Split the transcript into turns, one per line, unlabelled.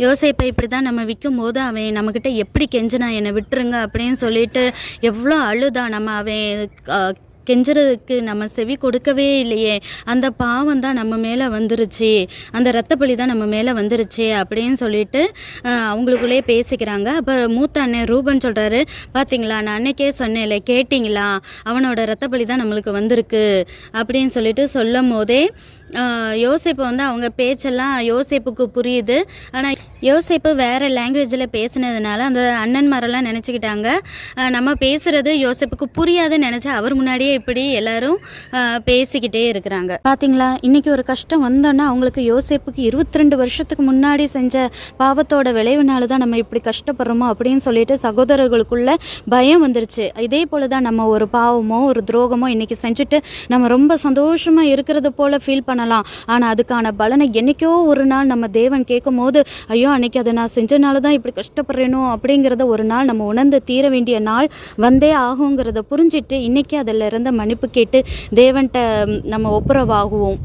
யோசேப்பை இப்படி தான் நம்ம விற்கும்போது அவன் நம்மக்கிட்ட எப்படி கெஞ்சினா என்னை விட்டுருங்க அப்படின்னு சொல்லிட்டு எவ்வளோ அழுதான். நம்ம அவன் கெஞ்சுறதுக்கு நம்ம செவி கொடுக்கவே இல்லையே, அந்த பாவம் தான் நம்ம மேலே வந்துருச்சு, அந்த இரத்தப்பழி தான் நம்ம மேலே வந்துருச்சு அப்படின்னு சொல்லிட்டு அவங்களுக்குள்ளே பேசிக்கிறாங்க. அப்போ மூத்த அண்ணன் ரூபன் சொல்கிறாரு, பார்த்தீங்களா நான் அன்னைக்கே சொன்னேன்ல, கேட்டிங்களா, அவனோட இரத்தப்பழி தான் நம்மளுக்கு வந்திருக்கு அப்படின்னு சொல்லிட்டு சொல்லும் போதே யோசேப்பு வந்து அவங்க பேச்செல்லாம் யோசேப்புக்கு புரியுது. ஆனால் யோசேப்பு வேறு லாங்குவேஜில் பேசினதுனால அந்த அண்ணன்மாரெல்லாம் நினச்சிக்கிட்டாங்க நம்ம பேசுகிறது யோசேப்புக்கு புரியாதுன்னு நினச்சி அவர் முன்னாடியே இப்படி எல்லாரும் பேசிக்கிட்டே இருக்கிறாங்க. பார்த்தீங்களா, இன்றைக்கி ஒரு கஷ்டம் வந்தோன்னா அவங்களுக்கு யோசேப்புக்கு 22 வருஷத்துக்கு முன்னாடி செஞ்ச பாவத்தோட விளைவுனால தான் நம்ம இப்படி கஷ்டப்படுறோமோ அப்படின்னு சொல்லிட்டு சகோதரர்களுக்குள்ள பயம் வந்துருச்சு. இதே போல் தான் நம்ம ஒரு பாவமோ ஒரு துரோகமோ இன்றைக்கி செஞ்சுட்டு நம்ம ரொம்ப சந்தோஷமாக இருக்கிறது போல் ஃபீல் பண்ணலாம். ஆனால் அதுக்கான பலனை என்னைக்கோ ஒரு நாள் நம்ம தேவன் கேட்கும் போது, ஐயோ அன்னைக்கு அதை நான் செஞ்சனால தான் இப்படி கஷ்டப்படுறேனோ அப்படிங்கிறத ஒரு நாள் நம்ம உணர்ந்து தீர வேண்டிய நாள் வந்தே ஆகுங்கிறத புரிஞ்சிட்டு இன்றைக்கி அதில் இருந்த மன்னிப்பு கேட்டு தேவன்கிட்ட நம்ம ஒப்புரவாகுவோம்.